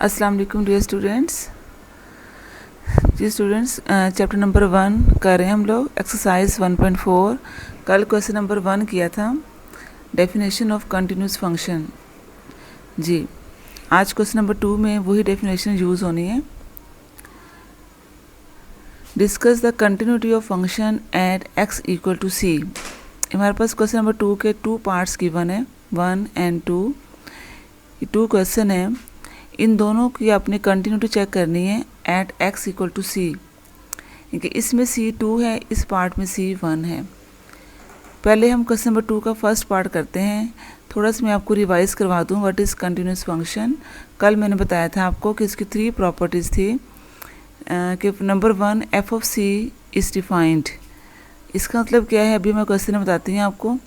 अस्सलाम वालेकुम dear students. जी students, chapter number 1 कर रहे हैं हम लोग, एक्सरसाइज 1.4। कल क्वेश्चन नंबर 1 किया था, डेफिनेशन ऑफ कंटिन्यूस फंक्शन। जी आज क्वेश्चन नंबर 2 में वही डेफिनेशन यूज़ होनी है। Discuss the continuity of function at x equal to c। हमारे पास क्वेश्चन नंबर 2 के 2 पार्ट्स गिवन है, 1 एंड 2। ये 2 क्वेश्चन है, इन दोनों की आपने कंटिन्यूटी चेक करनी है एट x इक्वल टू सी। क्योंकि इसमें c 2 है, इस पार्ट में c 1 है। पहले हम क्वेश्चन नंबर 2 का फर्स्ट पार्ट करते हैं। थोड़ा सा मैं आपको रिवाइज करवा दूं, व्हाट इज़ कंटिन्यूस फंक्शन। कल मैंने बताया था आपको कि इसकी 3 प्रॉपर्टीज़ थी कि number 1 f of c is defined. इसका मतलब क्या है अभी मैं क्वेश्चन में बताती हूँ आपको।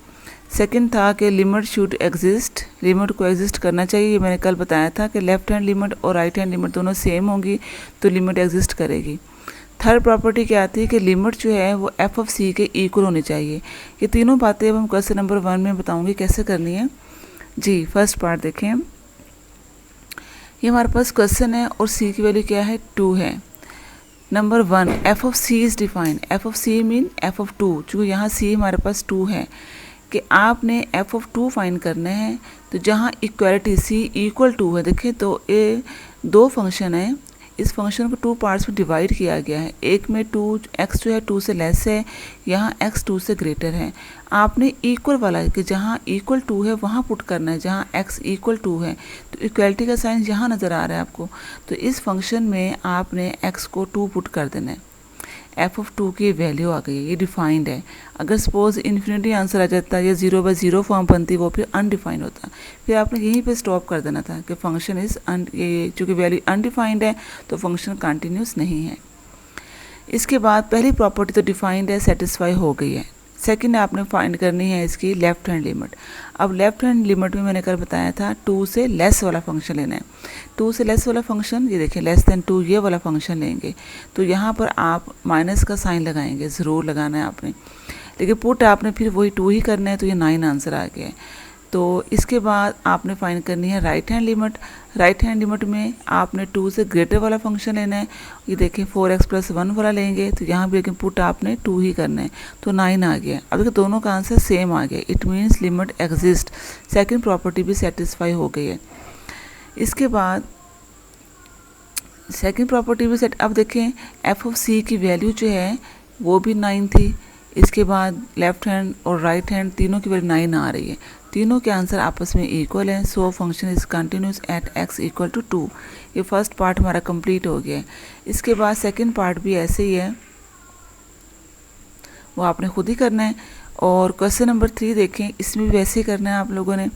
सेकंड था कि लिमिट शुड एग्जिस्ट, लिमिट को एग्जिस्ट करना चाहिए। ये मैंने कल बताया था कि लेफ्ट हैंड लिमिट और राइट हैंड लिमिट दोनों सेम होंगी तो लिमिट एग्जिस्ट करेगी। थर्ड प्रॉपर्टी क्या आती है कि लिमिट जो है वो एफ ऑफ सी के इक्वल होनी चाहिए। ये तीनों बातें अब हम क्वेश्चन नंबर 1 में बताऊंगी कैसे करनी है। जी फर्स्ट पार्ट देखें, ये हमारे पास क्वेश्चन है और सी की वैल्यू क्या है, 2 है। Number 1 f of c is defined. F of c mean f of 2, चूँकि यहाँ सी हमारे पास 2 है कि आपने एफ ऑफ 2 फाइंड करना है। तो जहाँ इक्वालिटी सी इक्वल 2 है, देखें तो ये 2 फंक्शन है, इस फंक्शन को 2 पार्ट्स में डिवाइड किया गया है। एक में 2 x जो है 2 से लेस है, यहाँ x 2 से ग्रेटर है। आपने इक्वल वाला कि जहाँ इक्वल 2 है वहाँ पुट करना है, जहाँ x इक्वल 2 है। तो इक्वलिटी का साइन यहाँ नज़र आ रहा है आपको। तो इस फंक्शन में आपने x को 2 पुट कर देना है। एफ ऑफ 2 की वैल्यू आ गई है, ये डिफाइंड है। अगर सपोज इन्फिनिटी आंसर आ जाता या 0/0 फॉर्म बनती, वो फिर अनडिफाइंड होता। फिर आपने यहीं पे स्टॉप कर देना था कि फंक्शन इज़ ये चूँकि वैल्यू अनडिफाइंड है तो फंक्शन कंटिन्यूस नहीं है। इसके बाद पहली प्रॉपर्टी तो डिफाइंड है, सेटिस्फाई हो गई है। सेकंड आपने फाइंड करनी है इसकी लेफ्ट हैंड लिमिट। अब लेफ्ट हैंड लिमिट में मैंने कल बताया था 2 से लेस वाला फंक्शन लेना है। 2 से लेस वाला फंक्शन, ये देखिए लेस देन 2 ये वाला फंक्शन लेंगे तो यहाँ पर आप माइनस का साइन लगाएंगे, ज़रूर लगाना है आपने। लेकिन पुट आपने फिर वही 2 ही करना है, तो ये 9 आंसर आ गया है। तो इसके बाद आपने फाइंड करनी है right hand limit. Right hand limit में आपने 2 से ग्रेटर वाला फंक्शन लेना है। ये देखें 4x + 1 वाला लेंगे तो यहाँ भी लेकिन पुट आपने 2 ही करना है, तो 9 आ गया। अब देखिए दोनों का आंसर सेम आ गया, it means limit exist. Second property भी सेटिस्फाई हो गई है। इसके बाद सेकंड प्रॉपर्टी भी सेट। अब देखें एफ ऑफ सी की वैल्यू जो है वो भी 9 थी। इसके बाद लेफ्ट हैंड और राइट हैंड तीनों की वैल्यू 9 आ रही है। तीनों के आंसर आपस में इक्वल हैं। So function is continuous at x equal to 2। ये फर्स्ट पार्ट हमारा कंप्लीट हो गया है। इसके बाद सेकंड पार्ट भी ऐसे ही है, वो आपने खुद ही करना है। और क्वेश्चन नंबर 3 देखें, इसमें भी वैसे ही करना है आप लोगों ने।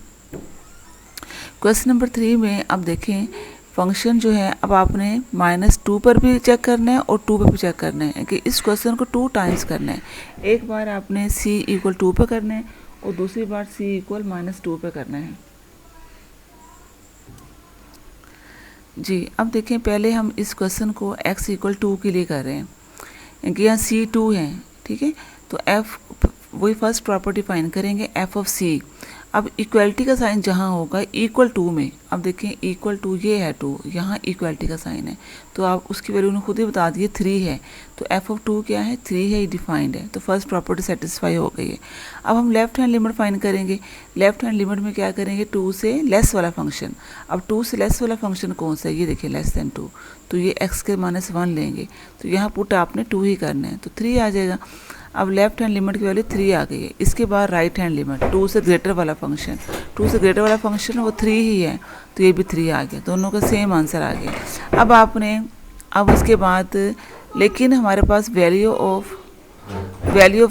क्वेश्चन नंबर 3 में अब देखें फंक्शन जो है, अब आपने -2 पर भी चेक करना है और 2 पर भी चेक करना है कि इस क्वेश्चन को 2 टाइम्स करना है। एक बार आपने c इक्वल 2 पर करना है और दूसरी बार c इक्वल -2 पे करना है। जी अब देखें पहले हम इस क्वेश्चन को x इक्वल 2 के लिए कर रहे हैं, क्योंकि यहाँ c 2 है, ठीक है। तो f वही फर्स्ट प्रॉपर्टी फाइंड करेंगे, f ऑफ c। अब इक्वलिटी का साइन जहाँ होगा इक्वल 2 में, अब देखें इक्वल 2 ये है 2, यहाँ इक्वलिटी का साइन है तो आप उसकी वैल्यू ने खुद ही बता दिए 3 है। तो f ऑफ 2 क्या है, 3 है, ये डिफाइंड है। तो फर्स्ट प्रॉपर्टी सेटिस्फाई हो गई है। अब हम लेफ्ट हैंड लिमिट फाइंड करेंगे। लेफ्ट हैंड लिमिट में क्या करेंगे, 2 से लेस वाला फंक्शन। अब 2 से लेस वाला फंक्शन कौन सा है, ये देखिए लेस देन 2, तो ये x के -1 लेंगे। तो यहाँ पुट आपने 2 ही करना है, तो 3 आ जाएगा। अब लेफ्ट हैंड लिमिट की वैल्यू 3 आ गई है। इसके बाद राइट हैंड लिमिट 2 से ग्रेटर वाला फंक्शन, 2 से ग्रेटर वाला फंक्शन वो 3 ही है, तो ये भी 3 आ गया। दोनों का सेम आंसर आ गया। अब आपने अब उसके बाद लेकिन हमारे पास value of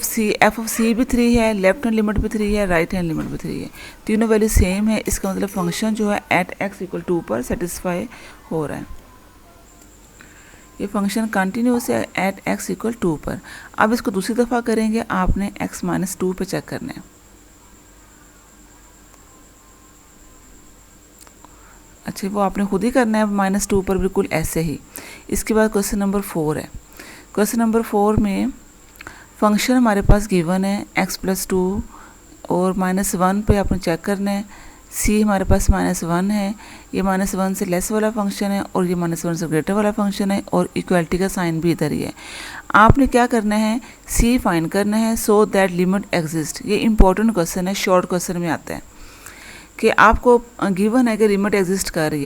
C, F of C भी 3 है, लेफ्ट हैंड लिमिट भी 3 है, राइट हैंड लिमिट भी 3 है, तीनों वैल्यू सेम है। इसका मतलब फंक्शन जो है एट x इक्वल 2 पर सेटिस्फाई हो रहा है। ये फंक्शन कंटिन्यूस है एट x इक्वल 2 पर। अब इसको दूसरी दफ़ा करेंगे, आपने x - 2 पे चेक करना है। अच्छा वो आपने खुद ही करना है -2 पर, बिल्कुल ऐसे ही। इसके बाद क्वेश्चन नंबर 4 है। क्वेश्चन नंबर 4 में फंक्शन हमारे पास गिवन है x + 2 और -1 पे आपने चेक करना है। सी हमारे पास -1 है, ये -1 से लेस वाला फंक्शन है और ये -1 से ग्रेटर वाला फंक्शन है और इक्वलिटी का साइन भी इधर ही है। आपने क्या करना है, सी फाइंड करना है सो दैट लिमिट एग्जिस्ट। ये इंपॉर्टेंट क्वेश्चन है, शॉर्ट क्वेश्चन में आता है कि आपको गिवन है कि लिमिट एग्जिस्ट कर रही है।